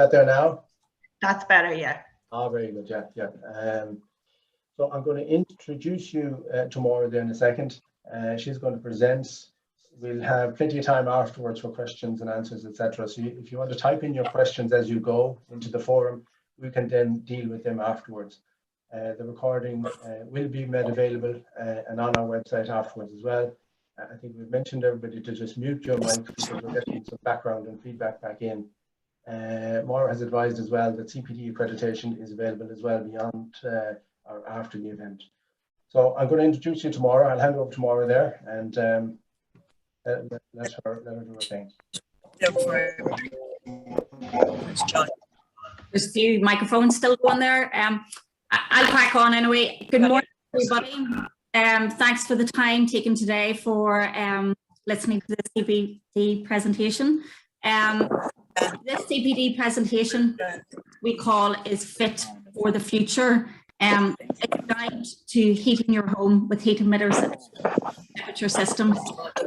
That there now? That's better, yeah. Ah, very good, yeah. So I'm going to introduce you to Maura there in a second. She's going to present. We'll have plenty of time afterwards for questions and answers, etc. So if you want to type in your questions as you go into the forum, we can then deal with them afterwards. The recording will be made available and on our website afterwards as well. I think we've mentioned everybody to just mute your mic because we're getting some background and feedback back in. Maura has advised as well that CPD accreditation is available as well beyond or after the event. So I'm going to introduce you to Maura. I'll hand over to Maura there and let her do her thing. There's a few microphones still going there. I'll crack on anyway. Good morning, everybody. Thanks for the time taken today for listening to the CPD presentation. This CPD presentation we call is Fit for the Future. It's a guide to heating your home with heat emitters and temperature systems.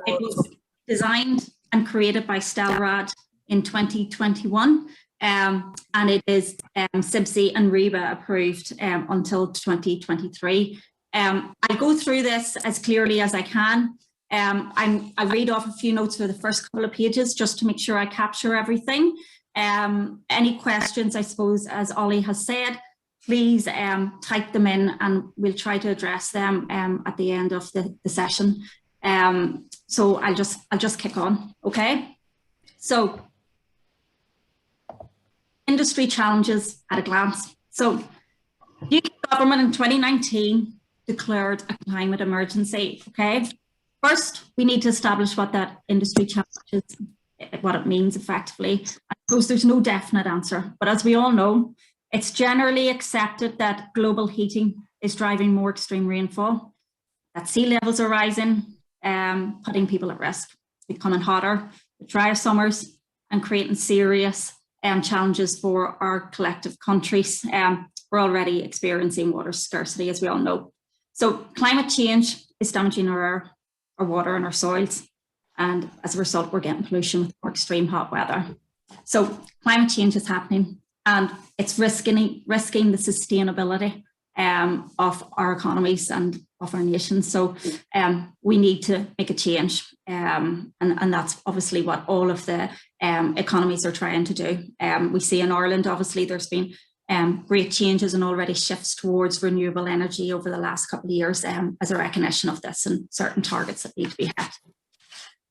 It was designed and created by Stelrad in 2021, and it is CIBSE and REBA approved until 2023. I'll go through this as clearly as I can. I'll read off a few notes for the first couple of pages just to make sure I capture everything. Any questions, I suppose, as Ollie has said, please type them in and we'll try to address them at the end of the session. So I'll just kick on, okay? So, industry challenges at a glance. So, the UK government in 2019 declared a climate emergency, okay? First, we need to establish what that industry challenge is, what it means effectively. I suppose there's no definite answer, but as we all know, it's generally accepted that global heating is driving more extreme rainfall, that sea levels are rising, putting people at risk. It's becoming hotter, the drier summers, and creating serious challenges for our collective countries. We're already experiencing water scarcity, as we all know. So climate change is damaging our water and our soils. And as a result, we're getting pollution with more extreme hot weather. So climate change is happening and it's risking the sustainability of our economies and of our nations. So we need to make a change. And that's obviously what all of the economies are trying to do. We see in Ireland, obviously, there's been great changes and already shifts towards renewable energy over the last couple of years as a recognition of this and certain targets that need to be met.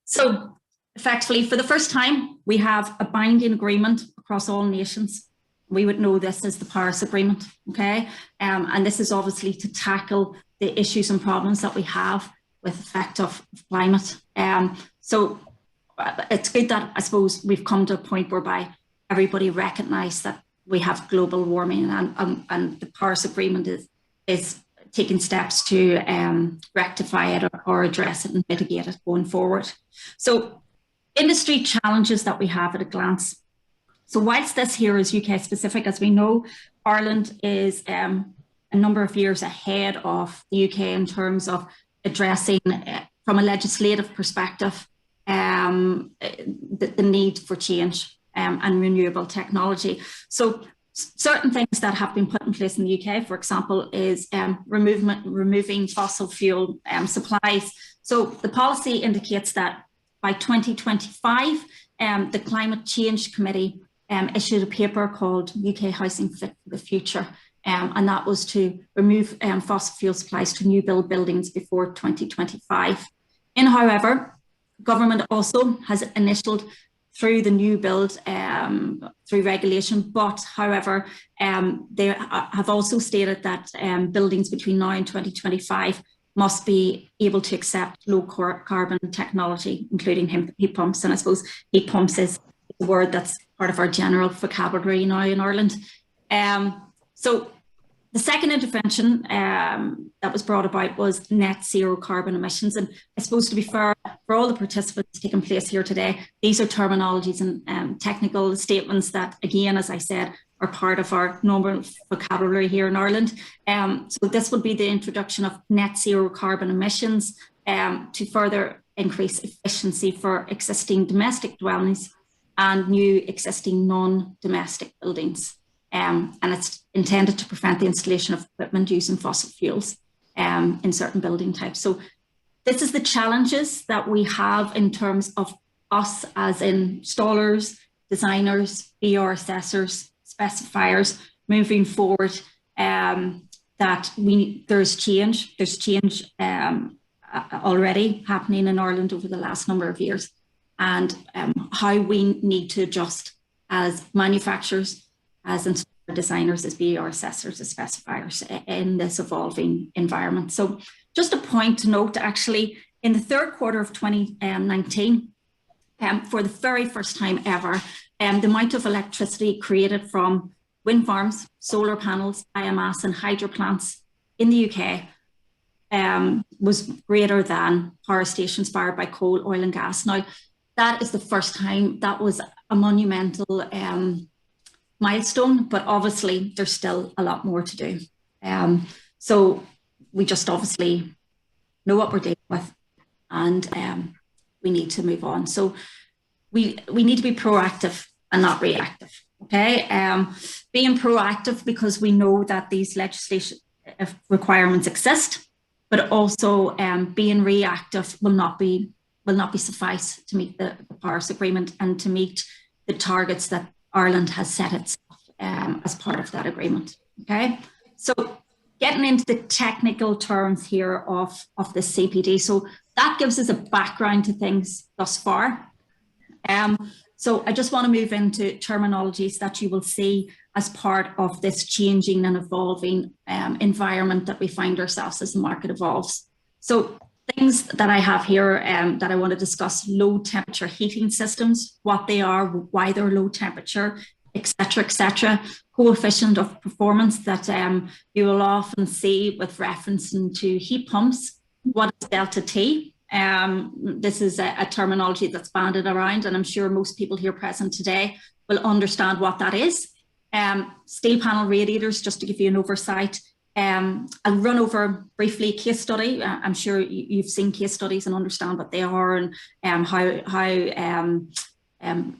So effectively, for the first time, we have a binding agreement across all nations. We would know this as the Paris Agreement, okay? And this is obviously to tackle the issues and problems that we have with the effect of climate. So it's good that I suppose we've come to a point whereby everybody recognises that we have global warming and the Paris Agreement is taking steps to rectify it or address it and mitigate it going forward. So industry challenges that we have at a glance. So whilst this here is UK specific, as we know, Ireland is a number of years ahead of the UK in terms of addressing, from a legislative perspective, the need for change and renewable technology. So certain things that have been put in place in the UK, for example, is removing fossil fuel supplies. So the policy indicates that by 2025, the Climate Change Committee issued a paper called UK Housing Fit for the Future, and that was to remove fossil fuel supplies to new build buildings before 2025. However, government also has initialed through the new build, through regulation, but however, they have also stated that buildings between now and 2025 must be able to accept low carbon technology, including heat pumps. And I suppose heat pumps is a word that's part of our general vocabulary now in Ireland. So the second intervention that was brought about was net zero carbon emissions. And I suppose, to be fair, for all the participants taking place here today, these are terminologies and technical statements that, again, as I said, are part of our normal vocabulary here in Ireland. So this would be the introduction of net zero carbon emissions to further increase efficiency for existing domestic dwellings and new existing non-domestic buildings. And it's intended to prevent the installation of equipment using fossil fuels in certain building types. So this is the challenges that we have in terms of us as installers, designers, BR assessors, specifiers moving forward, that there's change already happening in Ireland over the last number of years, and how we need to adjust as manufacturers, as installer designers, as BR assessors, as specifiers in this evolving environment. So just a point to note, actually, in the third quarter of 2019, for the very first time ever, the amount of electricity created from wind farms, solar panels, biomass and hydro plants in the UK was greater than power stations fired by coal, oil and gas. Now, that is the first time. That was a monumental milestone, but obviously there's still a lot more to do. So we just obviously know what we're dealing with, and we need to move on. So we need to be proactive and not reactive, okay? Being proactive because we know that these legislation requirements exist, but also being reactive will not be suffice to meet the Paris Agreement and to meet the targets that Ireland has set itself as part of that agreement, okay? So getting into the technical terms here of the CPD. So that gives us a background to things thus far. So I just want to move into terminologies that you will see as part of this changing and evolving environment that we find ourselves as the market evolves. So things that I have here that I want to discuss: low temperature heating systems, what they are, why they're low temperature, etc., coefficient of performance that you will often see with reference to heat pumps. What is delta T? This is a terminology that's banded around, and I'm sure most people here present today will understand what that is. Steel panel radiators, just to give you an oversight. I'll run over briefly a case study. I'm sure you've seen case studies and understand what they are, and how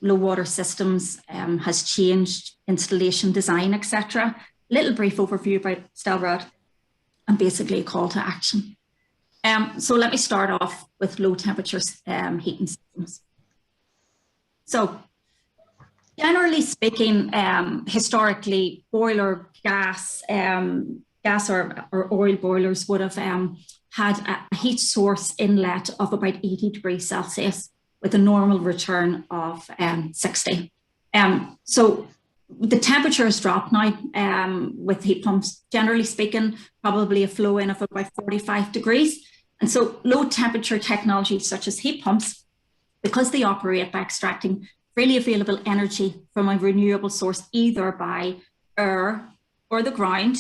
low water systems has changed installation design, etc. Little brief overview about Stelrad and basically a call to action. So let me start off with low temperature heating systems. So generally speaking, historically, boiler gas or oil boilers would have had a heat source inlet of about 80 degrees Celsius with a normal return of 60. So the temperature has dropped now with heat pumps, generally speaking, probably a flow in of about 45 degrees. And so low temperature technologies such as heat pumps, because they operate by extracting freely available energy from a renewable source, either by air or the ground,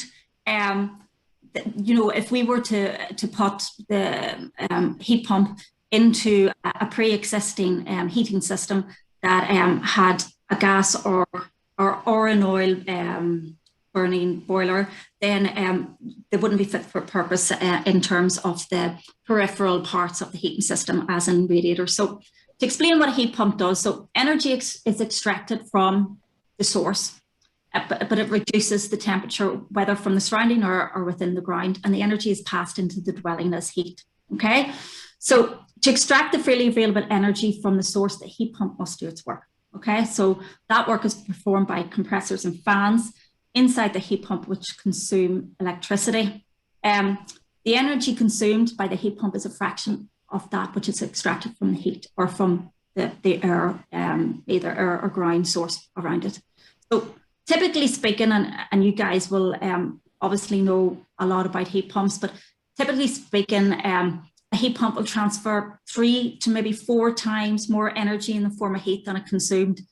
if we were to put the heat pump into a pre-existing heating system that had a gas or an oil burning boiler, then they wouldn't be fit for purpose in terms of the peripheral parts of the heating system, as in radiators. So to explain what a heat pump does, so energy is extracted from the source, but it reduces the temperature, whether from the surrounding or within the ground, and the energy is passed into the dwelling as heat, okay? So to extract the freely available energy from the source, the heat pump must do its work, okay? So that work is performed by compressors and fans inside the heat pump, which consume electricity. The energy consumed by the heat pump is a fraction of that which is extracted from the heat or from the air, either air or ground source around it. So typically speaking, and you guys will obviously know a lot about heat pumps, but typically speaking, a heat pump will transfer 3 to maybe 4 times more energy in the form of heat than it consumed.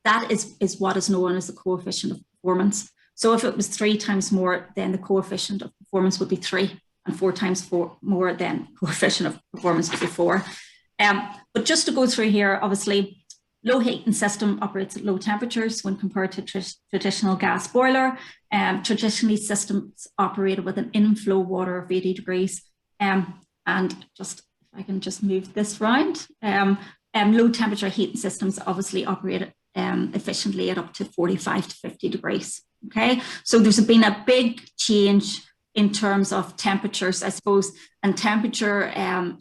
That is what is known as the coefficient of performance. So if it was 3 times more, then the coefficient of performance would be 3, and 4 times more, then coefficient of performance would be 4. But just to go through here, obviously, low heating system operates at low temperatures when compared to traditional gas boiler. Traditionally, systems operated with an inflow water of 80 degrees. And just, if I can just move this round, low temperature heating systems obviously operate efficiently at up to 45 to 50 degrees. Okay, so there's been a big change in terms of temperatures, I suppose, and temperature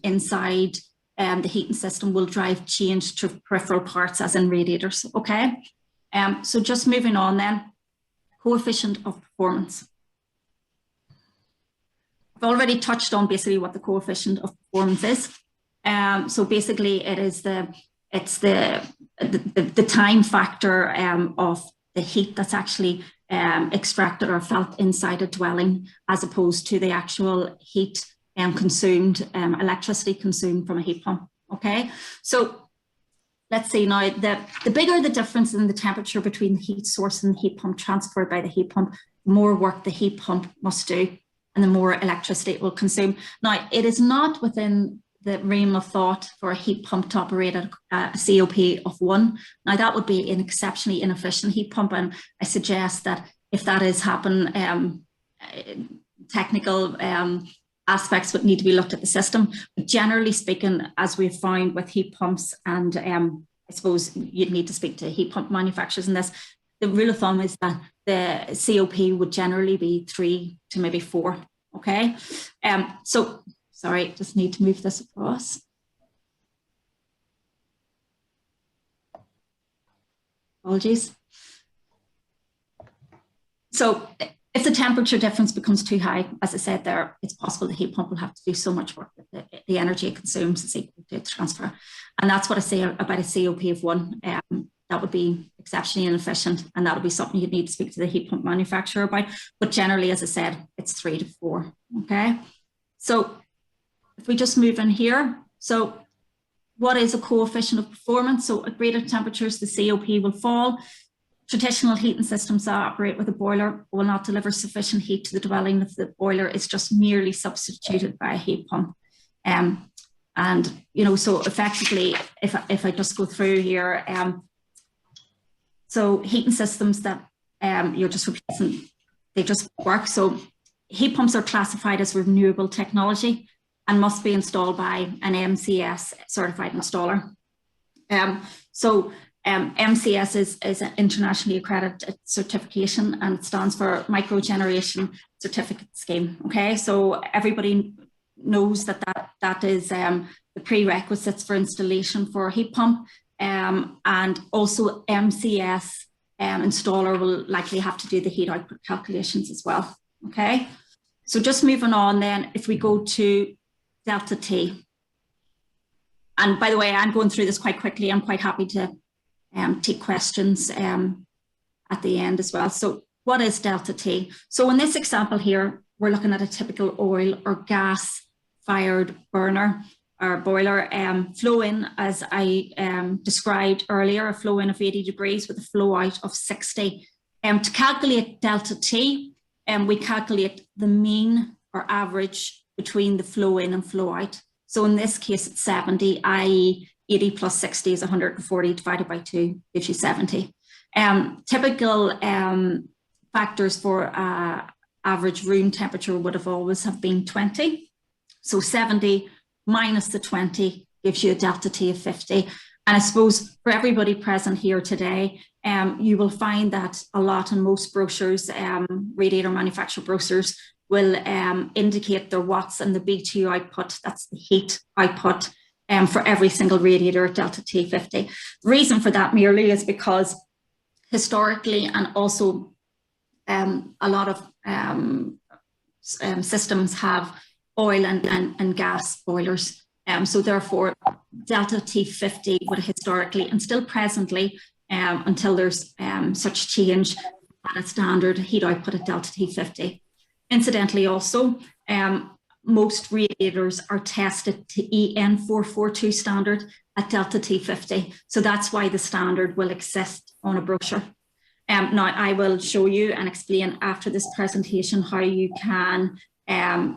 inside the heating system will drive change to peripheral parts, as in radiators. Okay, so just moving on then, coefficient of performance. I've already touched on basically what the coefficient of performance is. So basically, it's the time factor of the heat that's actually extracted or felt inside a dwelling, as opposed to the actual heat consumed, electricity consumed from a heat pump. Okay, so let's see now, the bigger the difference in the temperature between the heat source and the heat pump transferred by the heat pump, the more work the heat pump must do and the more electricity it will consume. Now, it is not within the realm of thought for a heat pump to operate at a COP of 1. Now, that would be an exceptionally inefficient heat pump, and I suggest that if that is happen, technical aspects would need to be looked at the system. But generally speaking, as we've found with heat pumps, and I suppose you'd need to speak to heat pump manufacturers in this, the rule of thumb is that the COP would generally be 3 to maybe 4. Okay, so sorry, just need to move this across. Apologies. So if the temperature difference becomes too high, as I said there, it's possible the heat pump will have to do so much work that the energy it consumes is equal to its transfer. And that's what I say about a COP of 1. That would be exceptionally inefficient, and that would be something you'd need to speak to the heat pump manufacturer about. But generally, as I said, it's 3 to 4. Okay, so if we just move in here, so what is a coefficient of performance? So at greater temperatures, the COP will fall. Traditional heating systems that operate with a boiler will not deliver sufficient heat to the dwelling if the boiler is just merely substituted by a heat pump. And, you know, so effectively, if I just go through here, so heating systems that you're just replacing, they just work. So heat pumps are classified as renewable technology and must be installed by an MCS certified installer. MCS is an internationally accredited certification, and it stands for Microgeneration Certificate Scheme. Okay, so everybody knows that is the prerequisites for installation for a heat pump, and also MCS installer will likely have to do the heat output calculations as well. Okay, so just moving on then, if we go to delta T, and by the way, I'm going through this quite quickly. I'm quite happy to take questions at the end as well. So what is delta T? So in this example here, we're looking at a typical oil or gas fired burner or boiler. Flow in, as I described earlier, a flow in of 80 degrees with a flow out of 60. To calculate delta T, we calculate the mean or average between the flow in and flow out. So in this case, it's 70, i.e. 80 plus 60 is 140 divided by 2 gives you 70. Typical factors for average room temperature would have always have been 20. So 70 minus the 20 gives you a delta T of 50. And I suppose for everybody present here today, you will find that a lot in most brochures, radiator manufacturer brochures, will indicate their watts and the BTU output, that's the heat output, for every single radiator at delta T 50. The reason for that merely is because historically, and also a lot of systems have oil and gas boilers. So therefore, delta T 50 would historically, and still presently, until there's such change, at a standard heat output at delta T 50. Incidentally also, most radiators are tested to EN 442 standard at delta T 50. So that's why the standard will exist on a brochure. Now I will show you and explain after this presentation how you can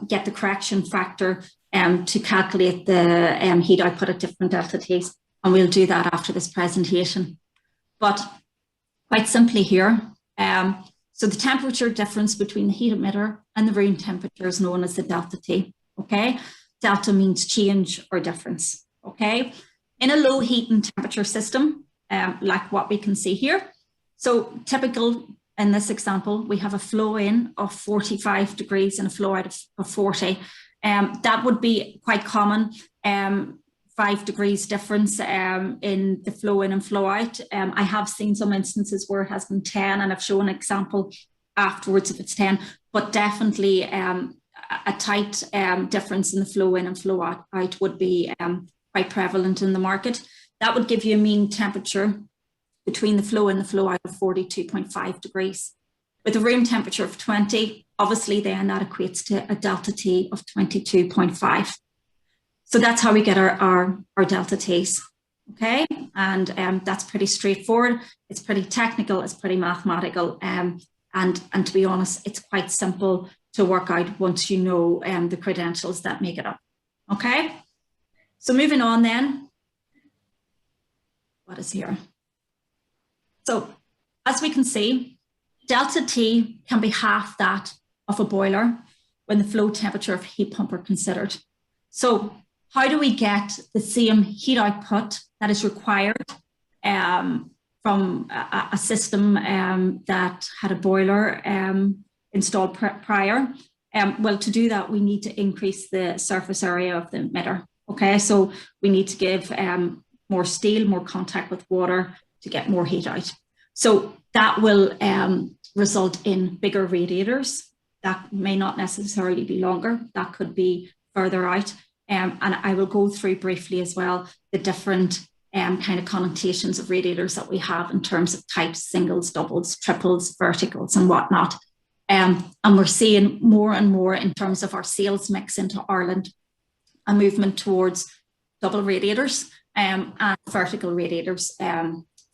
get the correction factor to calculate the heat output at different delta T's. And we'll do that after this presentation. But quite simply here, so the temperature difference between the heat emitter and the room temperature is known as the delta T, okay? Delta means change or difference, okay? in a low heat and temperature system, like what we can see here. So typical in this example, we have a flow in of 45 degrees and a flow out of 40. That would be quite common, 5 degrees difference in the flow in and flow out. I have seen some instances where it has been 10, and I've shown an example afterwards if it's 10, but definitely a tight difference in the flow in and flow out would be quite prevalent in the market. That would give you a mean temperature between the flow in and the flow out of 42.5 degrees. With a room temperature of 20, obviously then that equates to a delta T of 22.5. So that's how we get our delta Ts, okay? And that's pretty straightforward. It's pretty technical, it's pretty mathematical, and to be honest, it's quite simple to work out once you know the credentials that make it up, okay? So moving on then, what is here? So as we can see, delta T can be half that of a boiler when the flow temperature of a heat pump are considered. So how do we get the same heat output that is required from a system that had a boiler installed prior? Well, to do that, we need to increase the surface area of the emitter. Okay, so we need to give more steel, more contact with water to get more heat out. So that will result in bigger radiators. That may not necessarily be longer. That could be further out. And I will go through briefly as well the different kind of connotations of radiators that we have in terms of types, singles, doubles, triples, verticals, and whatnot. And we're seeing more and more in terms of our sales mix into Ireland, a movement towards double radiators and vertical radiators.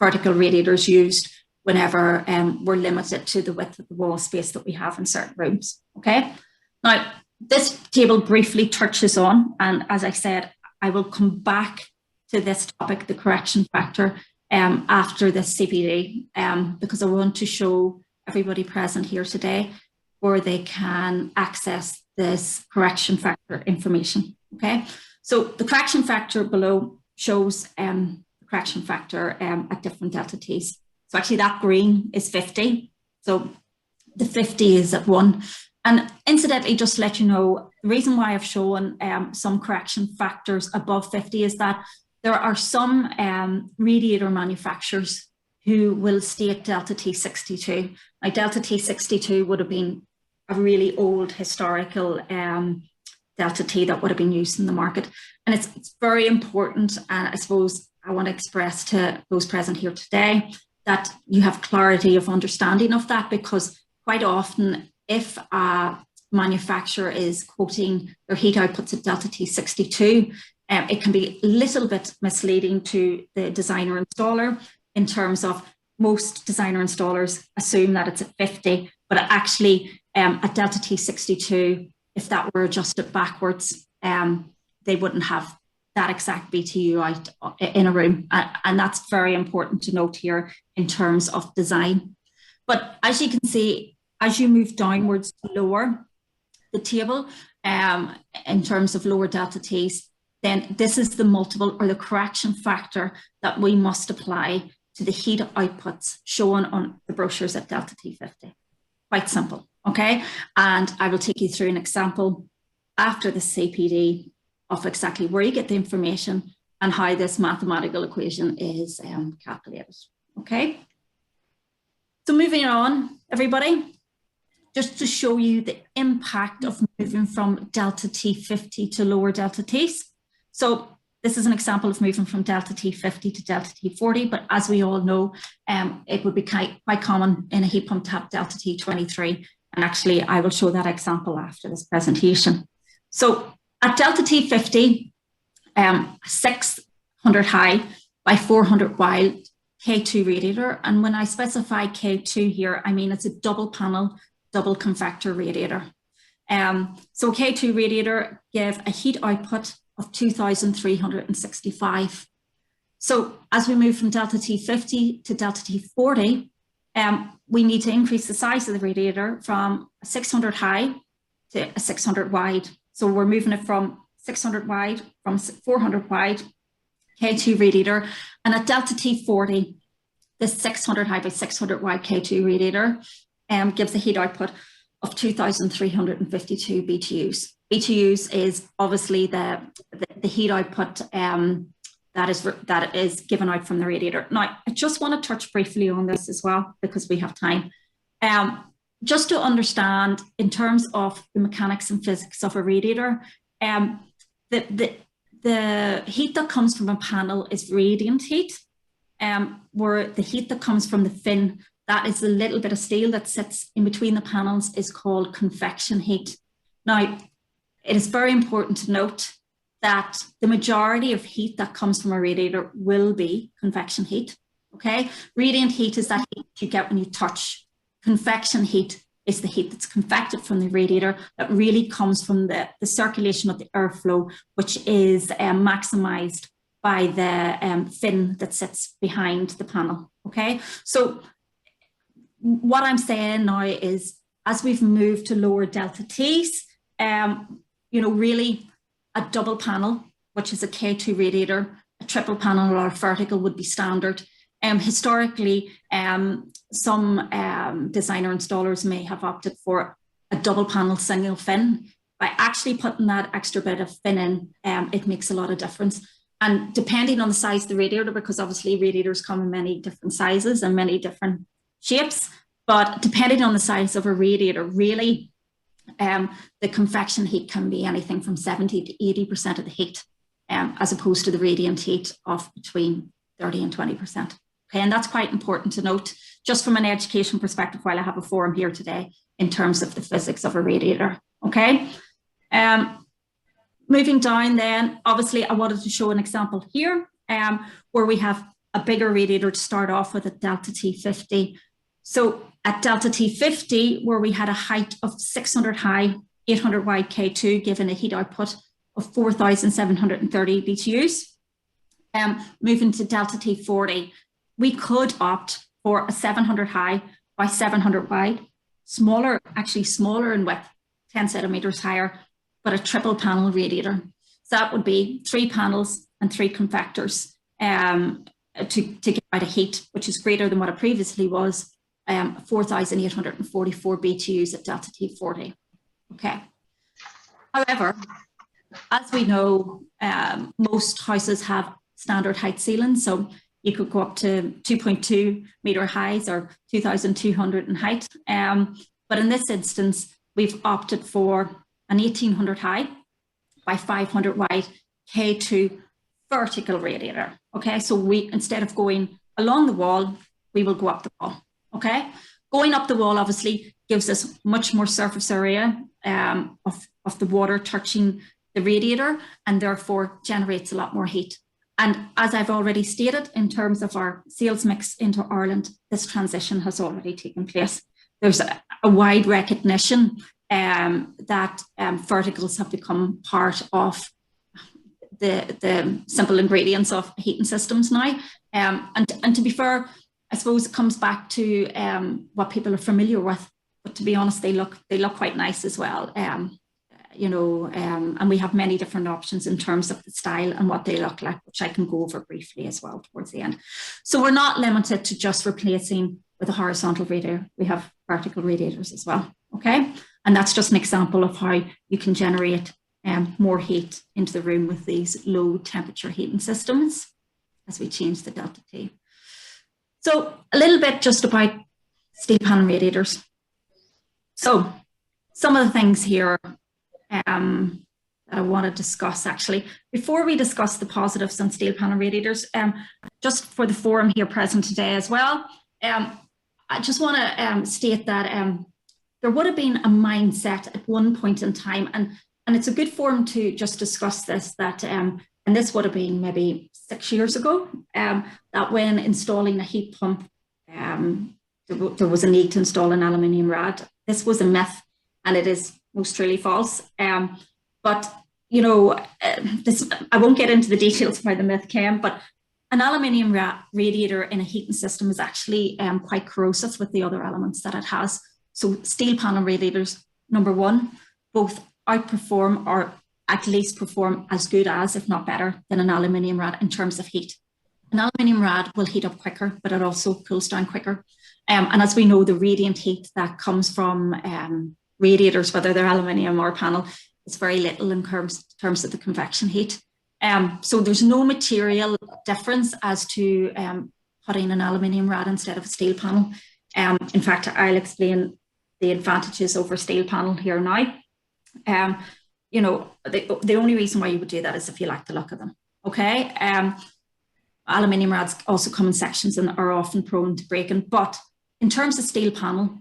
Vertical radiators used whenever we're limited to the width of the wall space that we have in certain rooms. Okay. Now, this table briefly touches on, and as I said, I will come back to this topic, the correction factor, after this CPD, because I want to show everybody present here today where they can access this correction factor information. Okay. So the correction factor below shows correction factor at different delta Ts. So actually that green is 50. So the 50 is at 1. And incidentally, just to let you know, the reason why I've shown some correction factors above 50 is that there are some radiator manufacturers who will state delta T 62. Now delta T 62 would have been a really old historical delta T that would have been used in the market. And it's very important, I suppose, I want to express to those present here today that you have clarity of understanding of that, because quite often if a manufacturer is quoting their heat outputs at delta T 62, it can be a little bit misleading to the designer installer in terms of most designer installers assume that it's at 50, but actually at delta T 62, if that were adjusted backwards, they wouldn't have that exact BTU out in a room. And that's very important to note here in terms of design. But as you can see, as you move downwards to lower the table, in terms of lower delta Ts, then this is the multiple or the correction factor that we must apply to the heat outputs shown on the brochures at delta T50. Quite simple, okay? And I will take you through an example after the CPD of exactly where you get the information and how this mathematical equation is calculated, okay? So moving on, everybody, just to show you the impact of moving from delta T50 to lower delta Ts. So this is an example of moving from delta T50 to delta T40, but as we all know, it would be quite common in a heat pump to have delta T23. And actually, I will show that example after this presentation. So at delta T50, 600 high by 400 wide K2 radiator. And when I specify K2 here, I mean it's a double panel, double convector radiator. So K2 radiator give a heat output of 2,365. So as we move from delta T50 to delta T40, we need to increase the size of the radiator from a 600 high to a 600 wide. So we're moving it from 600 wide, from 400 wide K2 radiator. And at delta T40, the 600 high by 600 wide K2 radiator gives a heat output of 2,352 BTUs. BTUs is obviously the heat output that is given out from the radiator. Now, I just want to touch briefly on this as well, because we have time. Just to understand, in terms of the mechanics and physics of a radiator, the heat that comes from a panel is radiant heat, where the heat that comes from the fin, that is the little bit of steel that sits in between the panels, is called convection heat. Now, it is very important to note that the majority of heat that comes from a radiator will be convection heat, okay? Radiant heat is that heat you get when you touch. Convection heat is the heat that's convected from the radiator that really comes from the circulation of the airflow, which is maximized by the fin that sits behind the panel, okay? So what I'm saying now is, as we've moved to lower delta T's, really a double panel, which is a K2 radiator, a triple panel or a vertical would be standard. Historically, some designer installers may have opted for a double panel single fin. By actually putting that extra bit of fin in, it makes a lot of difference. And depending on the size of the radiator, because obviously radiators come in many different sizes and many different shapes, but depending on the size of a radiator, really, the convection heat can be anything from 70 to 80% of the heat, as opposed to the radiant heat of between 30 and 20%. Okay, and that's quite important to note, just from an education perspective, while I have a forum here today in terms of the physics of a radiator. Okay, moving down then, obviously I wanted to show an example here where we have a bigger radiator to start off with at delta T50. So at delta T50, where we had a height of 600 high, 800 wide K2, given a heat output of 4,730 BTUs. Moving to delta T40, we could opt for a 700 high by 700 wide, actually smaller in width, 10 centimeters higher, but a triple panel radiator. So that would be 3 panels and 3 convectors to get out a heat, which is greater than what it previously was, 4,844 BTUs at delta T40. Okay. However, as we know, most houses have standard height ceilings, so you could go up to 2.2 meter highs or 2,200 in height. But in this instance, we've opted for an 1,800 high by 500 wide K2 vertical radiator. Okay, so we, instead of going along the wall, we will go up the wall. Okay, going up the wall obviously gives us much more surface area of the water touching the radiator, and therefore generates a lot more heat. And as I've already stated, in terms of our sales mix into Ireland, this transition has already taken place. There's a wide recognition that verticals have become part of the simple ingredients of heating systems now. And to be fair, I suppose it comes back to what people are familiar with. But to be honest, they look quite nice as well. And we have many different options in terms of the style and what they look like, which I can go over briefly as well towards the end. So we're not limited to just replacing with a horizontal radiator. We have vertical radiators as well, okay? And that's just an example of how you can generate more heat into the room with these low temperature heating systems as we change the delta T. So a little bit just about steel panel radiators. So some of the things here that I want to discuss actually. Before we discuss the positives on steel panel radiators, just for the forum here present today as well, I just want to state that there would have been a mindset at one point in time, and it's a good forum to just discuss this, that, and this would have been maybe 6 years ago, that when installing a heat pump, there was a need to install an aluminium rad. This was a myth, and it is most truly false. But, you know, I won't get into the details of how the myth came, but an aluminium radiator in a heating system is actually quite corrosive with the other elements that it has. So steel panel radiators, number one, both outperform or at least perform as good as, if not better, than an aluminium rad in terms of heat. An aluminium rad will heat up quicker, but it also cools down quicker. And as we know, the radiant heat that comes from radiators, whether they're aluminium or panel, is very little in terms of the convection heat. So there's no material difference as to putting an aluminium rad instead of a steel panel. In fact, I'll explain the advantages over steel panel here now. You know, the only reason why you would do that is if you like the look of them. Okay. Aluminium rads also come in sections and are often prone to breaking. But in terms of steel panel,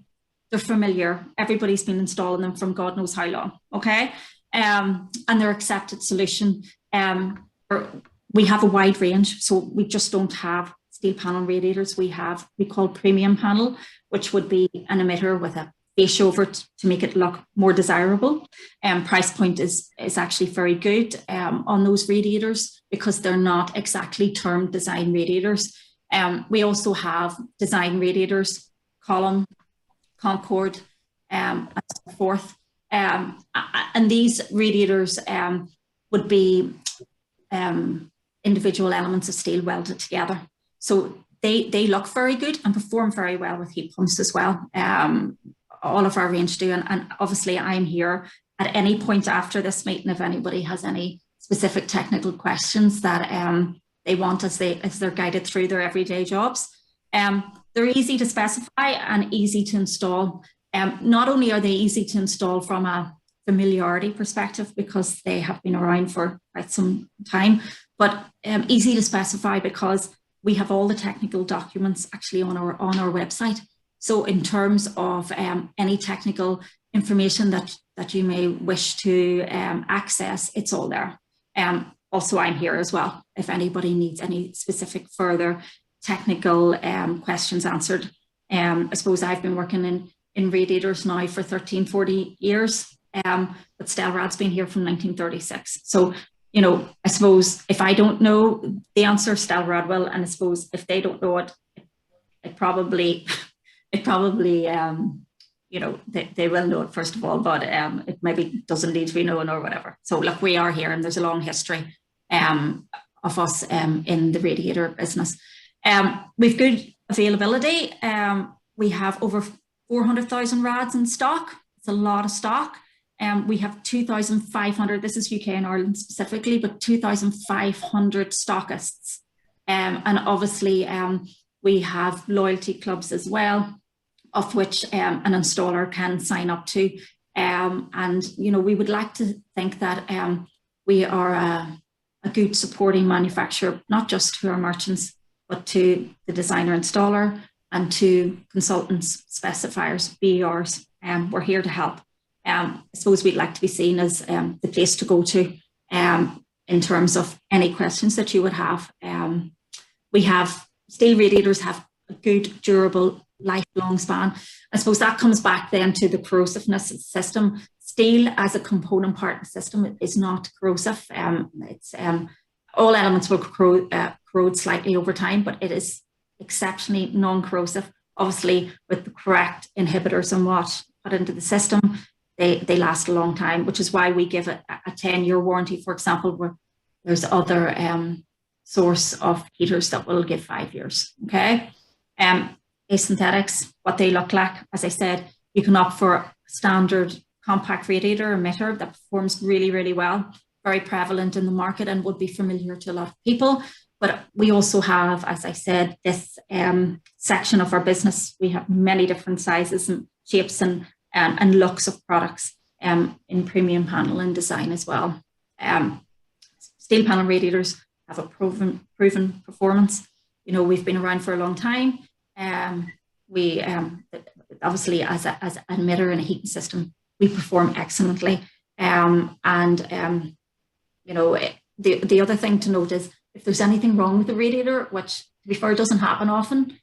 they're familiar. Everybody's been installing them from God knows how long. Okay. And they're accepted solution. We have a wide range, so we just don't have steel panel radiators. We call premium panel, which would be an emitter with a face over to make it look more desirable. Price point is actually very good on those radiators because they're not exactly termed design radiators. We also have design radiators, column, Concord, and so forth. And these radiators would be individual elements of steel welded together. So they look very good and perform very well with heat pumps as well. All of our range do. And obviously I'm here at any point after this meeting if anybody has any specific technical questions that they want as they're guided through their everyday jobs. They're easy to specify and easy to install. Not only are they easy to install from a familiarity perspective because they have been around for quite some time, but easy to specify because we have all the technical documents actually on our website. So in terms of any technical information that you may wish to access, it's all there. Also, I'm here as well if anybody needs any specific further technical questions answered. I suppose I've been working in radiators now for 13-40 years, but Stelrad's been here from 1936. So, you know, I suppose if I don't know the answer, Stelrad will, and I suppose if they don't know it, it probably, you know, they will know it first of all, but it maybe doesn't need to be known or whatever. So look, we are here and there's a long history of us in the radiator business. We've good availability. We have over 400,000 rads in stock. It's a lot of stock. We have 2,500, this is UK and Ireland specifically, but 2,500 stockists. And obviously we have loyalty clubs as well, of which an installer can sign up to. And, you know, we would like to think that we are a good supporting manufacturer, not just to our merchants, but to the designer installer and to consultants, specifiers, BERs. We're here to help. I suppose we'd like to be seen as the place to go to in terms of any questions that you would have. We have steel radiators have a good, durable, lifelong span. I suppose that comes back then to the corrosiveness of the system. Steel as a component part of the system is not corrosive. It's all elements will corrode slightly over time, but it is exceptionally non-corrosive. Obviously, with the correct inhibitors and what put into the system, they last a long time, which is why we give it a 10-year warranty, for example, where there's other source of heaters that will give 5 years. Okay. Asynthetics, what they look like, as I said, you can opt for a standard compact radiator emitter that performs really, really well, very prevalent in the market and would be familiar to a lot of people. But we also have, as I said, this section of our business. We have many different sizes and shapes and looks of products in premium panel and design as well. Steel panel radiators have a proven performance. You know, we've been around for a long time. We obviously as an emitter in a heating system, we perform excellently. You know, the other thing to note is if there's anything wrong with the radiator, which to be fair doesn't happen often,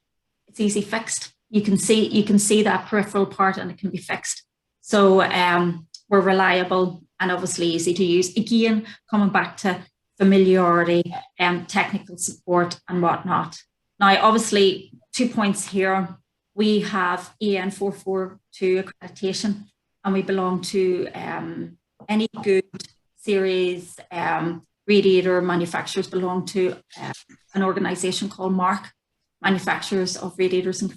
it's easy fixed. You can see that peripheral part and it can be fixed. So we're reliable and obviously easy to use. Again, coming back to familiarity, technical support and whatnot. Now, obviously, 2 points here. We have EN 442 accreditation and we belong to any good series radiator manufacturers belong to an organisation called MARC, Manufacturers of Radiators and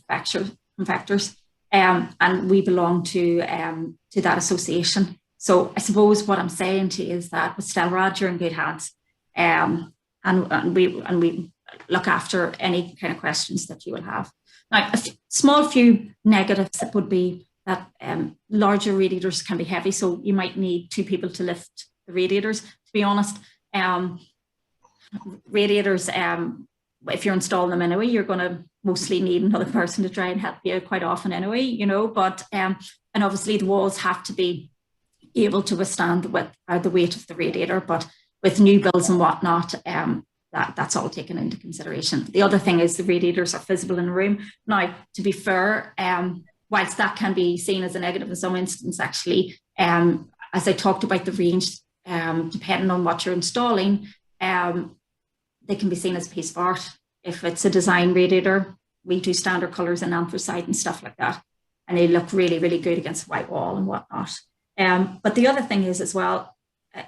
Convectors, and we belong to that association. So I suppose what I'm saying to you is that with Stelrad, you're in good hands, and we look after any kind of questions that you will have. Now, a small few negatives that would be that larger radiators can be heavy, so you might need 2 people to lift the radiators. To be honest, radiators, if you're installing them anyway, you're going to mostly need another person to try and help you quite often anyway, you know. But and obviously the walls have to be able to withstand the weight of the radiator. But with new builds and whatnot, that's all taken into consideration. The other thing is the radiators are visible in a room. Now, to be fair, whilst that can be seen as a negative in some instances, actually, as I talked about the range, depending on what you're installing, they can be seen as a piece of art. If it's a design radiator, we do standard colours in anthracite and stuff like that, and they look really, really good against the white wall and whatnot. But the other thing is as well,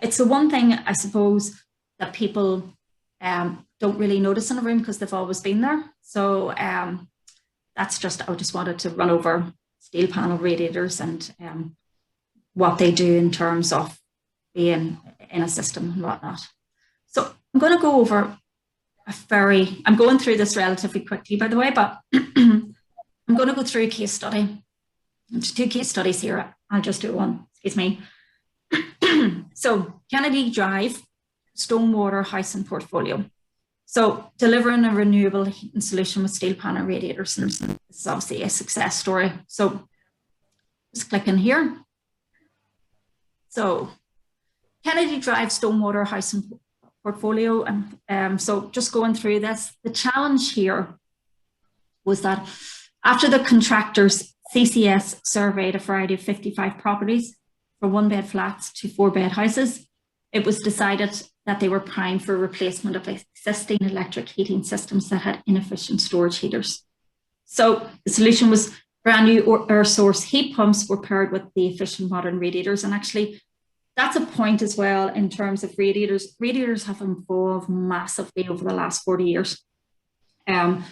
it's the one thing, I suppose, that people don't really notice in a room because they've always been there. So that's just, I just wanted to run over steel panel radiators and what they do in terms of being in a system and whatnot. So I'm going to go over I'm going through this relatively quickly, by the way, but I'm going to go through a case study. There's 2 case studies here. I'll just do one, excuse me. So Kennedy Drive, Stormwater Housing Portfolio. So delivering a renewable heating solution with steel panel radiators. And this is obviously a success story. So just click in here. So Kennedy Drive, Stormwater Housing Portfolio. And so just going through this, the challenge here was that after the contractors CCS surveyed a variety of 55 properties for 1-bed flats to 4-bed houses, it was decided that they were primed for replacement of existing electric heating systems that had inefficient storage heaters. So the solution was brand new air source heat pumps were paired with the efficient modern radiators. And actually, that's a point as well in terms of radiators. Radiators have evolved massively over the last 40 years. They're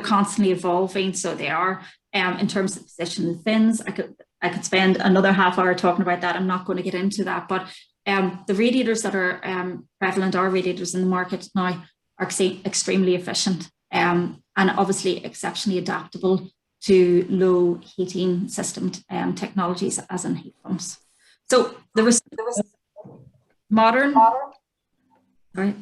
constantly evolving, so they are. In terms of position and fins, I could spend another half hour talking about that. I'm not going to get into that, but the radiators that are prevalent, our radiators in the market now, are extremely efficient and obviously exceptionally adaptable to low heating system technologies, as in heat pumps. So there was modern. Sorry.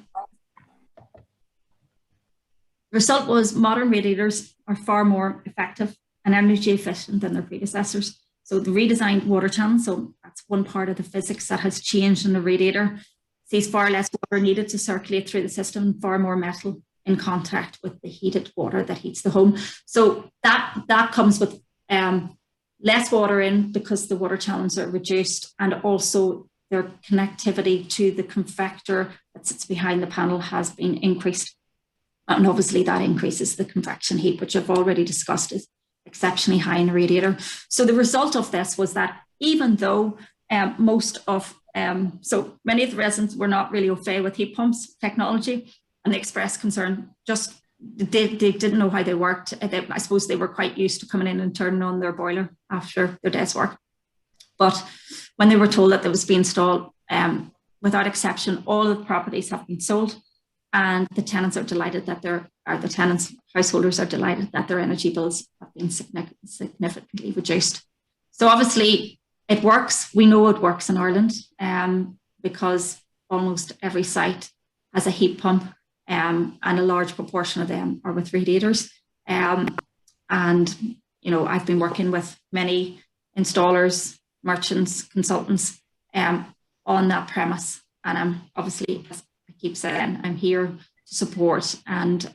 The result was modern radiators are far more effective and energy efficient than their predecessors. So the redesigned water channel, so that's one part of the physics that has changed in the radiator, sees far less water needed to circulate through the system, far more metal in contact with the heated water that heats the home. So that comes with less water in because the water channels are reduced, and also their connectivity to the convector that sits behind the panel has been increased. And obviously that increases the convection heat, which I've already discussed is exceptionally high in the radiator. So the result of this was that even though so many of the residents were not really au fait with heat pumps technology, and they expressed concern, just they didn't know how they worked. I suppose they were quite used to coming in and turning on their boiler after their day's work. But when they were told that it was being installed, without exception, all of the properties have been sold, and the tenants are delighted that householders are delighted that their energy bills have been significantly reduced. So obviously it works. We know it works in Ireland because almost every site has a heat pump, and a large proportion of them are with radiators. And you know, I've been working with many installers, merchants, consultants on that premise, and I'm obviously, as I keep saying, I'm here to support and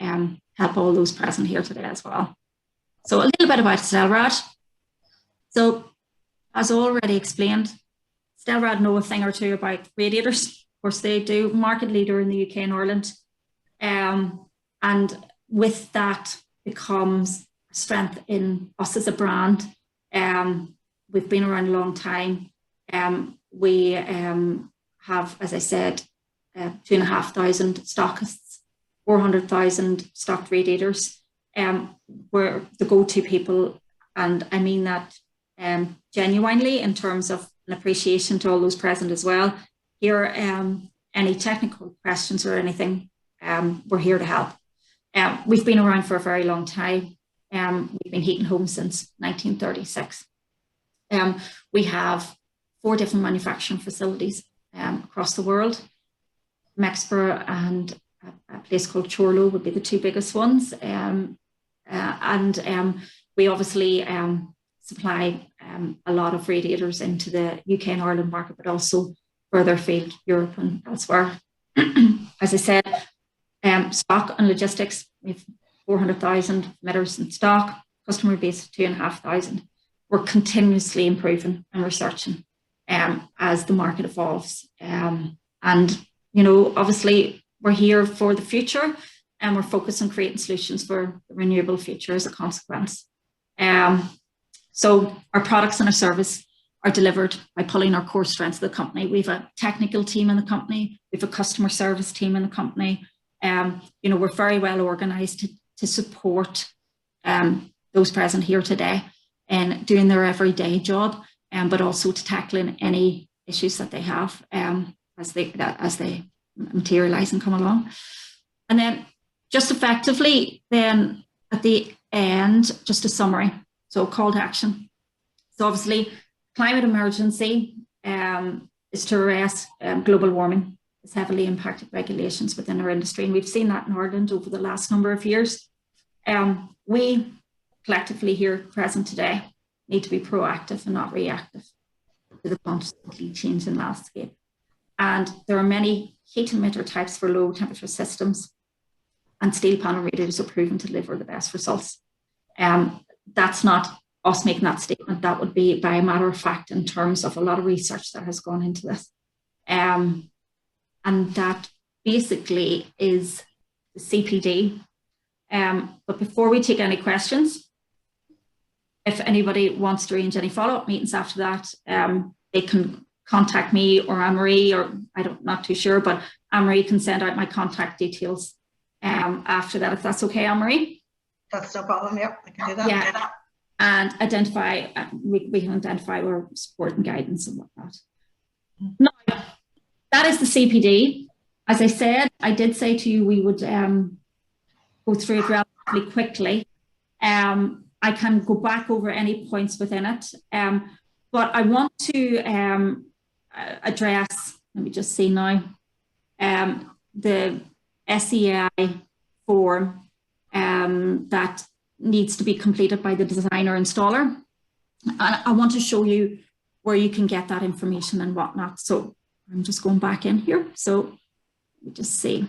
help all those present here today as well. So a little bit about Stelrad. So as already explained, Stelrad know a thing or two about radiators. Of course they do, market leader in the UK and Ireland. And with that becomes strength in us as a brand. We've been around a long time. we have, as I said, 2,500 stockists, 400,000 stocked radiators. We're the go-to people, and I mean that genuinely, in terms of an appreciation to all those present as well. Here, any technical questions or anything, we're here to help. We've been around for a very long time. We've been heating homes since 1936. We have 4 different manufacturing facilities across the world. Mexborough and a place called Chorlow would be the 2 biggest ones. We obviously supply a lot of radiators into the UK and Ireland market, but also further afield, Europe and elsewhere. As I said, stock and logistics, we have 400,000 emitters in stock, customer base of 2,500. We're continuously improving and researching as the market evolves. Obviously we're here for the future, and we're focused on creating solutions for the renewable future as a consequence. So our products and our service are delivered by pulling our core strengths of the company. We have a technical team in the company. We have a customer service team in the company. We're very well organized to support those present here today and doing their everyday job, but also to tackling any issues that they have as they materialize and come along. And then just effectively, then at the end, just a summary. So call to action. So obviously, climate emergency is to arrest global warming. It's heavily impacted regulations within our industry, and we've seen that in Ireland over the last number of years. We collectively here present today need to be proactive and not reactive to the constantly changing landscape. And there are many heat emitter types for low temperature systems, and steel panel radiators are proven to deliver the best results. That's not us making that statement. That would be by a matter of fact in terms of a lot of research that has gone into this. And that basically is the CPD. But before we take any questions, if anybody wants to arrange any follow-up meetings after that, they can contact me or Anne-Marie, or not too sure, but Anne-Marie can send out my contact details after that, if that's okay, Anne-Marie? That's no problem, yep, I can do that. Yeah. And identify, we can identify our support and guidance and whatnot. Now, that is the CPD. As I said, I did say to you we would go through it relatively quickly. I can go back over any points within it, but I want to address, let me just see now, the SEAI form that needs to be completed by the designer installer. And I want to show you where you can get that information and whatnot. So I'm just going back in here. So let me just see.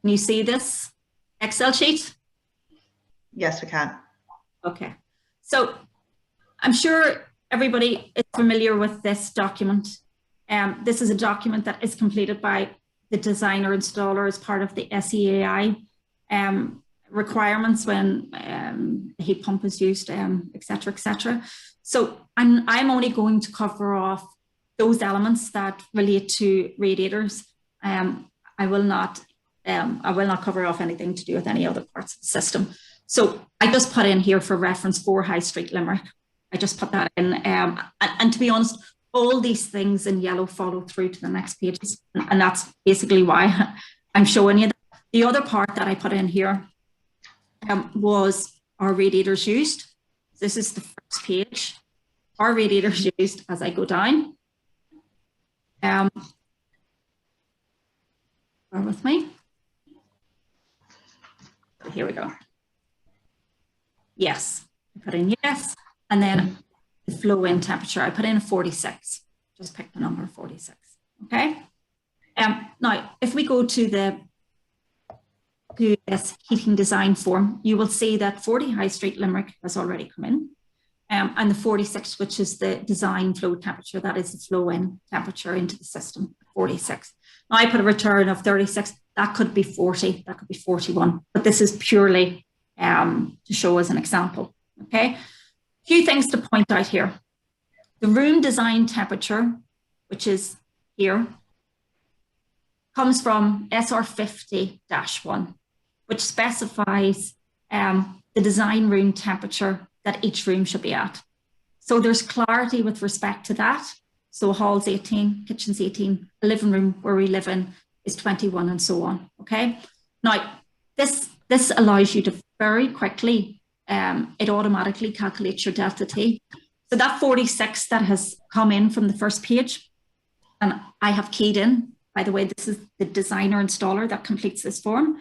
Can you see this Excel sheet? Yes, we can. Okay. So I'm sure everybody is familiar with this document. This is a document that is completed by the designer installer as part of the SEAI requirements when a heat pump is used, et cetera, et cetera. So I'm only going to cover off those elements that relate to radiators. I will not cover off anything to do with any other parts of the system. So I just put in here for reference 4 High Street, Limerick. I just put that in. And to be honest, all these things in yellow follow through to the next pages. And that's basically why I'm showing you that. The other part that I put in here was our radiators used. This is the first page. Our radiators used as I go down. Bear with me. Here we go. Yes, I put in yes. And then the flow in temperature, I put in 46. Just pick the number 46. Okay. Now, if we go to this heating design form, you will see that 40 High Street, Limerick has already come in. And the 46, which is the design flow temperature, that is the flow in temperature into the system, 46. Now I put a return of 36. That could be 40, that could be 41, but this is purely to show as an example, okay? few things to point out here. The room design temperature, which is here, comes from SR 50-1, which specifies the design room temperature that each room should be at. So there's clarity with respect to that. So hall's 18, kitchen's 18, a living room where we live in is 21, and so on. Okay. Now, this allows you to very quickly, it automatically calculates your delta T. So that 46 that has come in from the first page, and I have keyed in, by the way, this is the designer installer that completes this form.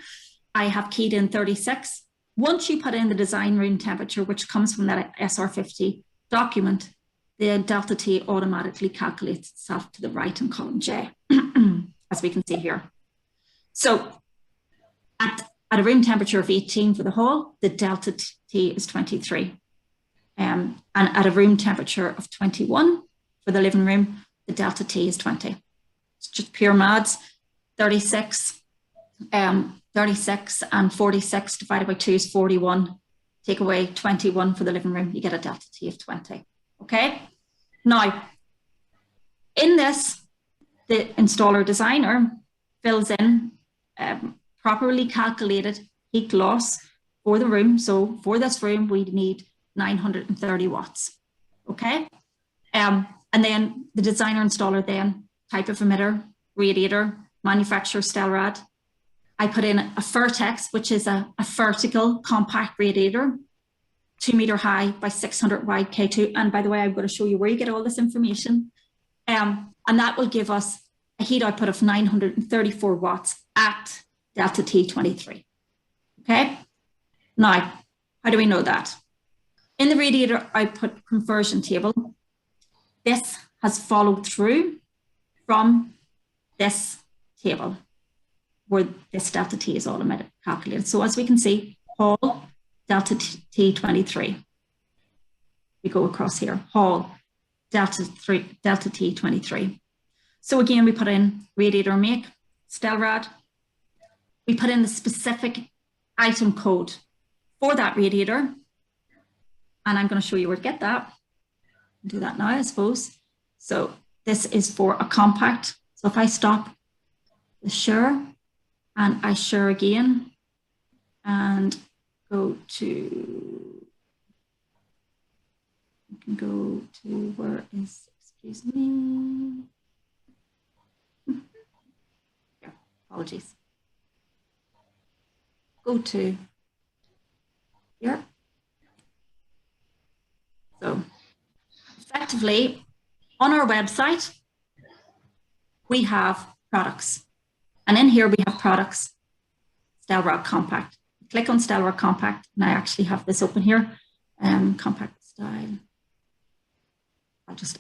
I have keyed in 36. Once you put in the design room temperature, which comes from that SR50 document, the delta T automatically calculates itself to the right in column J, as we can see here. So at a room temperature of 18 for the hall, the delta T is 23. And at a room temperature of 21 for the living room, the delta T is 20. It's just pure maths. 36 and 46 divided by 2 is 41. Take away 21 for the living room, you get a delta T of 20. Okay. Now, in this, the installer designer fills in properly calculated heat loss for the room. So for this room, we need 930 watts. Okay. And then the designer installer then type of emitter, radiator, manufacturer Stelrad. I put in a Vertex, which is a vertical compact radiator, 2 meter high by 600 wide K2. And by the way, I'm going to show you where you get all this information. And that will give us a heat output of 934 watts at delta T 23. Okay. Now, how do we know that? In the radiator output conversion table, this has followed through from this table where this delta T is automatically calculated. So as we can see, hall, delta T 23. We go across here, hall, delta T 23. So again, we put in radiator make, Stelrad. We put in the specific item code for that radiator. And I'm going to show you where to get that. I'll do that now, I suppose. So this is for a compact. So if I stop the share and I share again and go to, I can go to where is, excuse me. Yeah, apologies. Go to here. So effectively, on our website, we have products. And in here, we have products, Stelrad Compact. Click on Stelrad Compact, and I actually have this open here, compact style.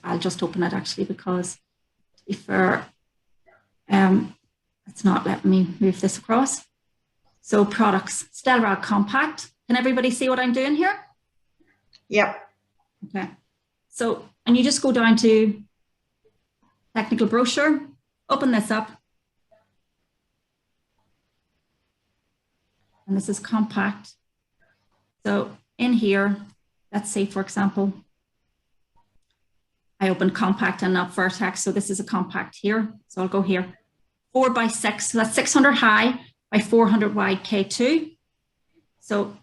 I'll just open it actually because, to be fair, it's not letting me move this across. So products, Stelrad Compact. Can everybody see what I'm doing here? Yep. Okay. So, and you just go down to technical brochure, open this up. And this is compact. So in here, let's say, for example, I opened compact and not Vertex. So this is a compact here. So I'll go here. 4 by 6. So that's 600 high by 400 wide K2. So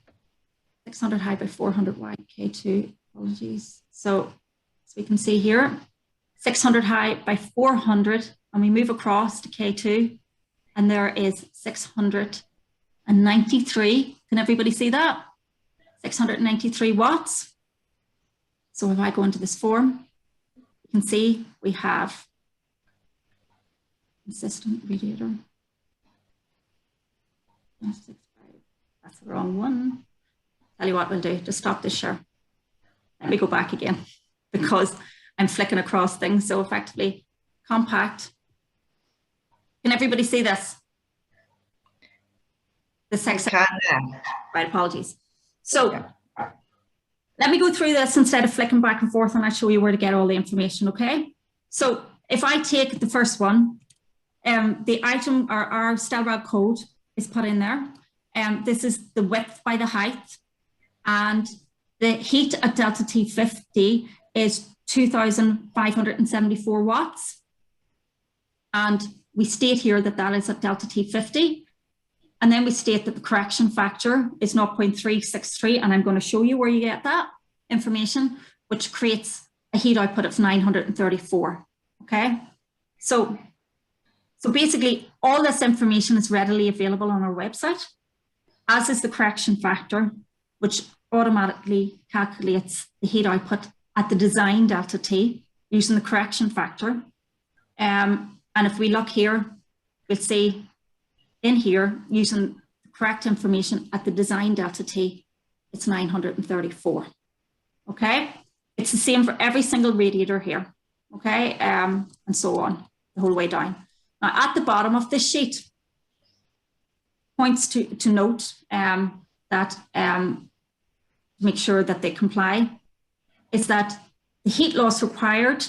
600 high by 400 wide K2. Apologies. So as we can see here, 600 high by 400. And we move across to K2. And there is 693. Can everybody see that? 693 watts. So if I go into this form, you can see we have consistent radiator. That's the wrong one. Tell you what we'll do, just stop this share. Let me go back again because I'm flicking across things. So effectively, compact. Can everybody see this? The section. Right, apologies. So let me go through this instead of flicking back and forth, and I'll show you where to get all the information, okay? So if I take the first one, the item or our Stelrad code is put in there. This is the width by the height, and The heat at delta T50 is 2,574 watts. And we state here that that is at delta T50. And then we state that the correction factor is 0.363. And I'm going to show you where you get that information, which creates a heat output of 934. Okay. So basically all this information is readily available on our website, as is the correction factor, which automatically calculates the heat output at the design delta T using the correction factor. And if we look here, we'll see in here, using the correct information at the design delta T, it's 934. Okay, it's the same for every single radiator here. Okay, and so on the whole way down. Now at the bottom of this sheet, points to note that make sure that they comply, is that the heat loss required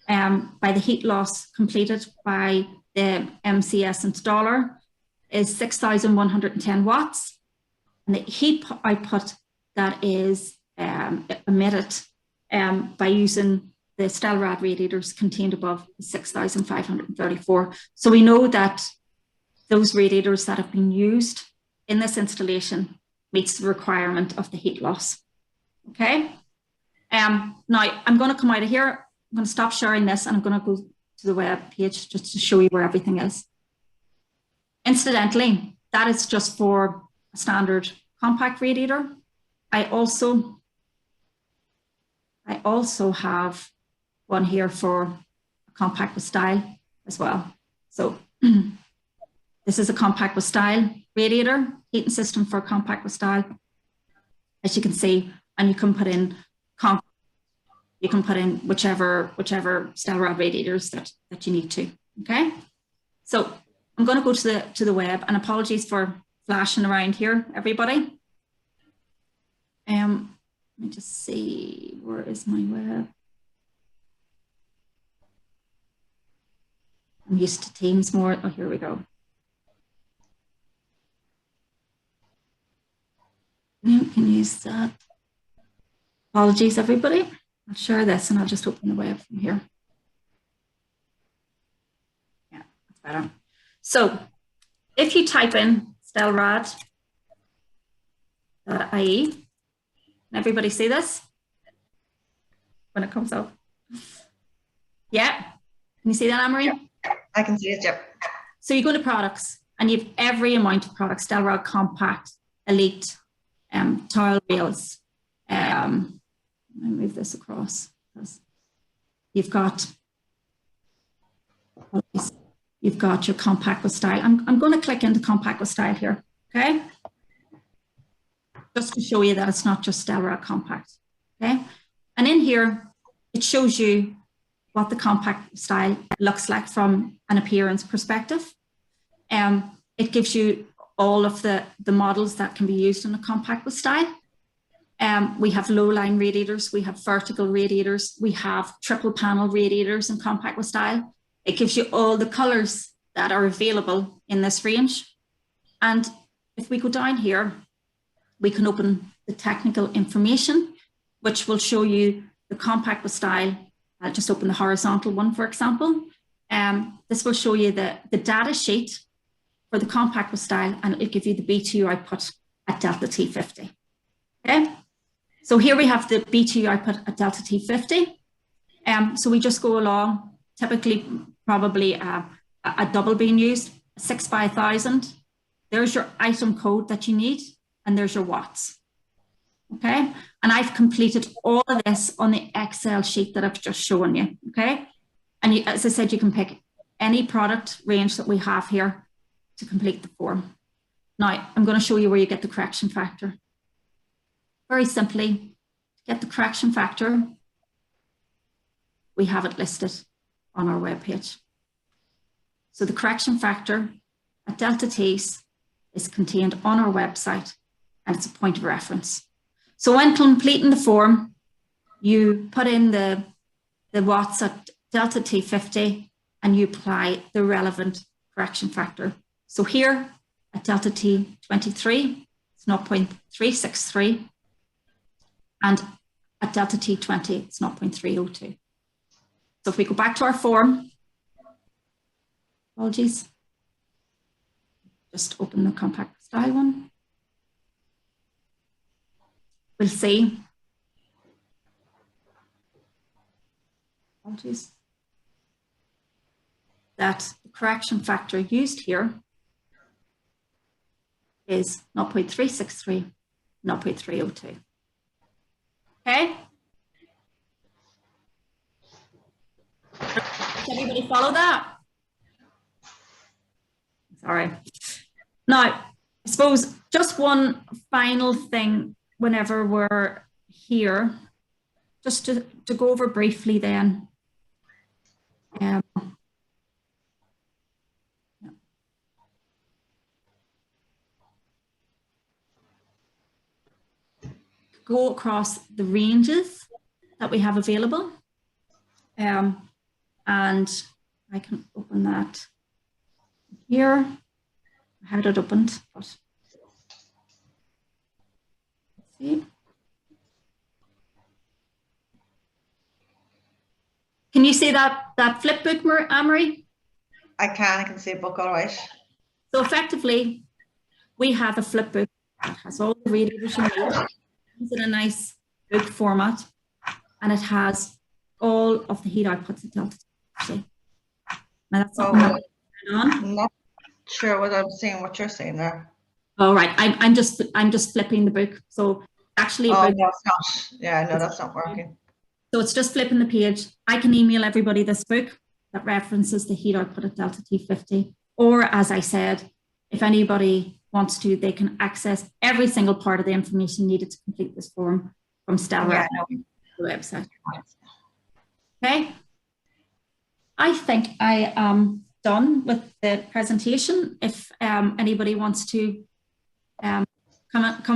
by the heat loss completed by the MCS installer is 6,110 watts, and the heat output that is emitted by using the Stelrad radiators contained above is 6,534. So we know that those radiators that have been used in this installation meets the requirement of the heat loss. Okay. Now I'm going to come out of here. I'm going to stop sharing this and I'm going to go to the web page just to show you where everything is. Incidentally, that is just for a standard compact radiator. I also have one here for a compact with style as well. So this is a compact with style radiator, heating system for compact with style, as you can see, and you can put in whichever Stelrad radiators that you need to. Okay, so I'm going to go to the web, and apologies for flashing around here, everybody. Let me just see, where is my web? I'm used to Teams more. Oh, here we go. You can use that. Apologies, everybody. I'll share this and I'll just open the web from here. Yeah, that's better. So if you type in Stelrad.ie, can everybody see this when it comes up? Yeah, can you see that, Anne-Marie? Yep. I can see it, yep. So you go to products and you have every amount of products, Stelrad Compact, Elite, tile rails. Let me move this across. You've got your compact with style. I'm going to click into compact with style here, okay? Just to show you that it's not just Stelrad Compact, okay? And in here, it shows you what the compact style looks like from an appearance perspective. It gives you all of the models that can be used in a compact with style. We have low line radiators, we have vertical radiators, we have triple panel radiators in compact with style. It gives you all the colors that are available in this range. And if we go down here, we can open the technical information, which will show you the compact with style. I'll just open the horizontal one, for example. This will show you the data sheet for the compact with style, and it'll give you the BTU output at delta T50. Okay, so here we have the BTU output at delta T50. So we just go along, typically probably a double being used, 6 by 1,000. There's your item code that you need, and there's your watts. Okay, and I've completed all of this on the Excel sheet that I've just shown you. Okay, and you, as I said, you can pick any product range that we have here to complete the form. Now, I'm going to show you where you get the correction factor. Very simply, to get the correction factor, we have it listed on our webpage. So the correction factor at delta T's is contained on our website, and it's a point of reference. So when completing the form, you put in the watts at delta T50 and you apply the relevant correction factor. So here at delta T23, it's 0.363. and at delta T20, it's 0.302. So if we go back to our form, apologies, just open the compact style one. We'll see, apologies, that the correction factor used here is 0.363, 0.302. Okay? Does everybody follow that? Sorry. Now, I suppose just one final thing whenever we're here, just to go over briefly then. Go across the ranges that we have available. And I can open that here. I had it opened, but let's see. Can you see that flip book, Amory? I can see a book all right. So effectively, we have a flip book that has all the radiators you need. It's in a nice book format, and it has all of the heat outputs at delta T. Now that's something that I'm not sure what I'm saying, what you're saying there. All right, I'm just flipping the book. So actually, no, it's not. Yeah, no, that's not working. So it's just flipping the page. I can email everybody this book that references the heat output at delta T50. Or as I said, if anybody wants to, they can access every single part of the information needed to complete this form from Stelrad the website. Okay. I think I am done with the presentation. If anybody wants to come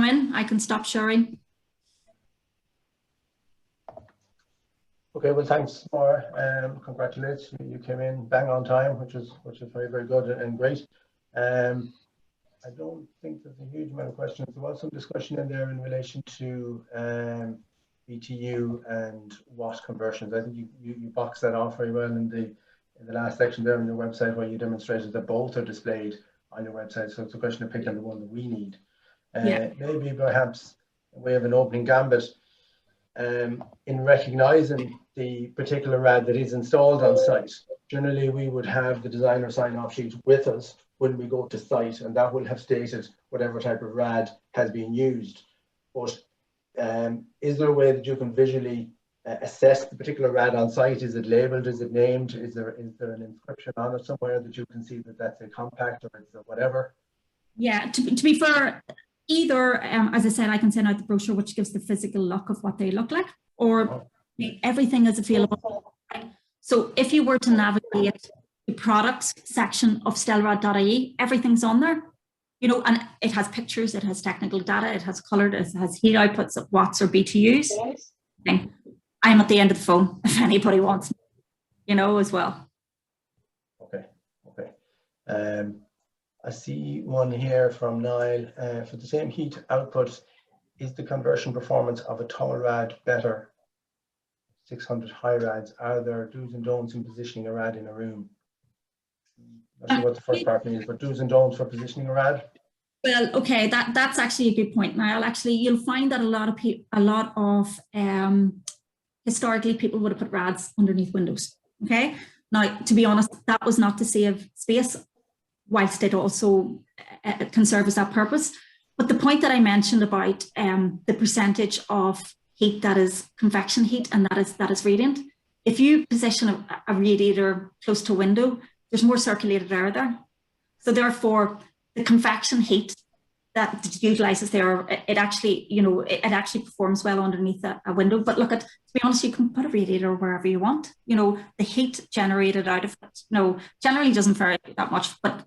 in, I can stop sharing. Okay, well, thanks, Maura. Congratulations, you came in bang on time, which is very, very good and great. I don't think there's a huge amount of questions. There was some discussion in there in relation to BTU and watt conversions. I think you boxed that off very well in the last section there on your website, where you demonstrated that both are displayed on your website. So it's a question of picking the one that we need. Maybe perhaps we have an opening gambit in recognizing the particular RAD that is installed on site. Generally, we would have the designer sign-off sheet with us when we go to site, and that will have stated whatever type of RAD has been used. But is there a way that you can visually assess the particular RAD on site? Is it labeled? Is it named? Is there an inscription on it somewhere that you can see that that's a compact or it's a whatever? Yeah, to be fair, either, as I said, I can send out the brochure, which gives the physical look of what they look like, or everything is available. So if you were to navigate the products section of stelrad.ie, everything's on there, you know, and it has pictures, it has technical data, it has colored, it has heat outputs of watts or BTUs. I'm at the end of the phone if anybody wants, you know, as well. Okay. I see one here from Niall. For the same heat output, is the conversion performance of a tall rad better? 600 high rads. Are there do's and don'ts in positioning a rad in a room? Not sure what the first part means, but do's and don'ts for positioning a rad. Well, okay, that's actually a good point, Niall. Actually, you'll find that a lot of historically people would have put rads underneath windows. Okay, now to be honest, that was not to save space, whilst it also can serve as that purpose. But the point that I mentioned about the percentage of heat that is convection heat and that is radiant, if you position a radiator close to a window, there's more circulated air there. So therefore, the convection heat that utilizes there, it actually, you know, it actually performs well underneath a window. But look, to be honest, you can put a radiator wherever you want. You know, the heat generated out of it, no, generally doesn't vary that much. But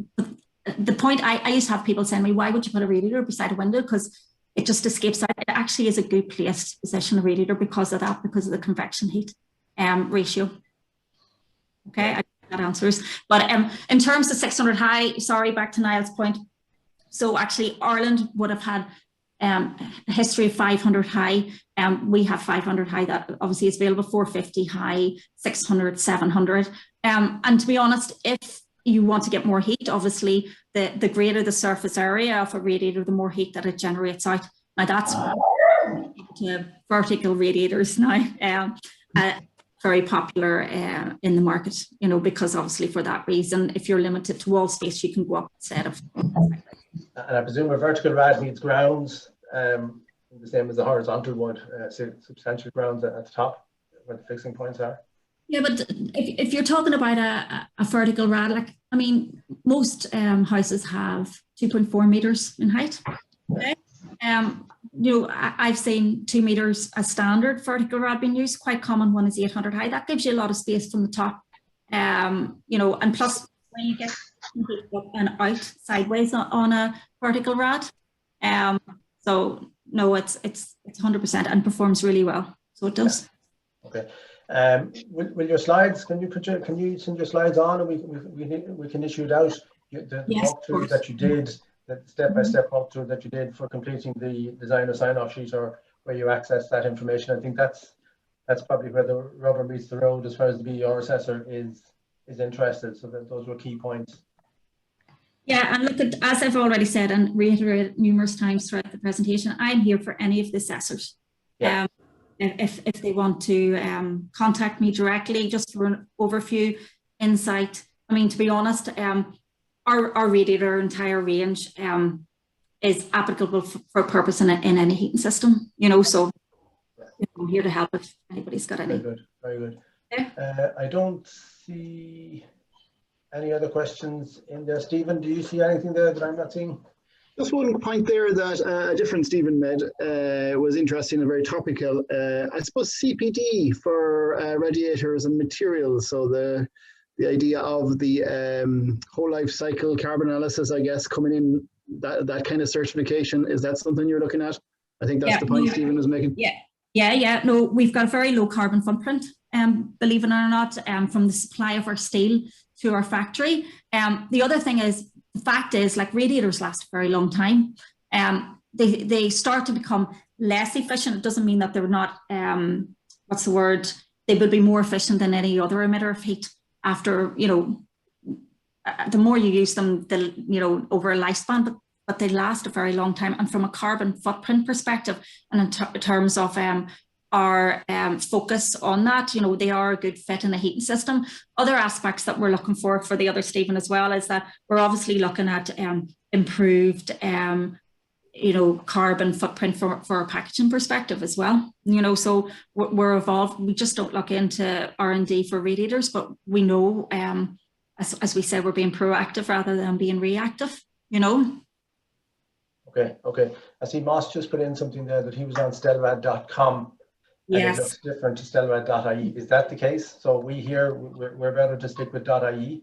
the point, I used to have people saying to me, why would you put a radiator beside a window? Because it just escapes out. It actually is a good place to position a radiator because of that, because of the convection heat ratio. Okay, I think that answers. But in terms of 600 high, sorry, back to Niall's point. So actually Ireland would have had a history of 500 high. We have 500 high that obviously is available, 450 high, 600, 700. And to be honest, if you want to get more heat, obviously the greater the surface area of a radiator, the more heat that it generates out. Now that's to vertical radiators now, very popular in the market, you know, because obviously for that reason, if you're limited to wall space, you can go up instead of. And I presume a vertical rad needs grounds, the same as a horizontal would, substantial grounds at the top where the fixing points are. Yeah, but if you're talking about a vertical rad, like, I mean, most houses have 2.4 meters in height. Okay. You know, I've seen 2 meters as standard vertical rad being used. Quite common one is 800 high. That gives you a lot of space from the top. You know, and plus when you get up and out sideways on a vertical rad. So no, it's 100% and performs really well. So it does. Okay. Will your slides? Can you send your slides on, and we can issue it out? The walkthrough that you did, the step-by-step walkthrough that you did for completing the designer sign-off sheet, or where you access that information. I think that's probably where the rubber meets the road as far as the BER assessor is interested. So that those were key points. Yeah, and look, as I've already said and reiterated numerous times throughout the presentation, I'm here for any of the assessors. Yeah. If they want to contact me directly, just for an overview, insight. I mean, to be honest, our radiator entire range is applicable for a purpose in any heating system. You know, so I'm here to help if anybody's got any. Very good, very good. Yeah. I don't see any other questions in there. Stephen, do you see anything there that I'm not seeing? Just one point there that a different Stephen made was interesting and very topical. I suppose CPD for radiators and materials. So the idea of the whole life cycle carbon analysis, I guess, coming in, that kind of certification, is that something you're looking at? I think that's the point Stephen was making. Yeah. No, we've got a very low carbon footprint, believe it or not, from the supply of our steel to our factory. The other thing is, the fact is, like, radiators last a very long time. They start to become less efficient. It doesn't mean that they're not, what's the word? They will be more efficient than any other emitter of heat after, you know, the more you use them, you know, over a lifespan, but they last a very long time. And from a carbon footprint perspective, and in terms of our focus on that, you know, they are a good fit in a heating system. Other aspects that we're looking for the other Stephen as well is that we're obviously looking at improved you know, carbon footprint for a packaging perspective as well. You know, so we're evolved. We just don't look into R&D for radiators, but we know, as we said, we're being proactive rather than being reactive, you know. Okay. I see Moss just put in something there that he was on stelrad.com. Yes. And it looks different to stelrad.ie. Is that the case? So we're better to stick with .ie?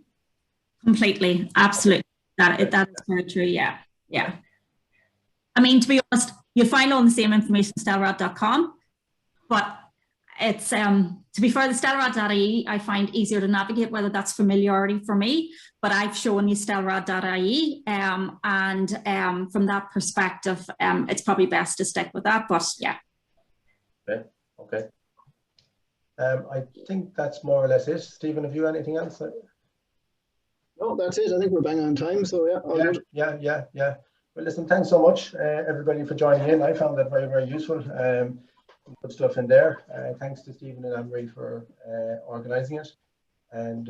Completely, absolutely. That's very true. Yeah. I mean, to be honest, you'll find all the same information on stelrad.com, but it's to be fair, the stelrad.ie I find easier to navigate, whether that's familiarity for me, but I've shown you stelrad.ie, and from that perspective, it's probably best to stick with that. But yeah. Okay. I think that's more or less it. Stephen, have you anything else? No, that's it. I think we're bang on time. So yeah. Well, listen, thanks so much, everybody, for joining in. I found that very, very useful. Good stuff in there. Thanks to Stephen and Anne-Marie for organising it. And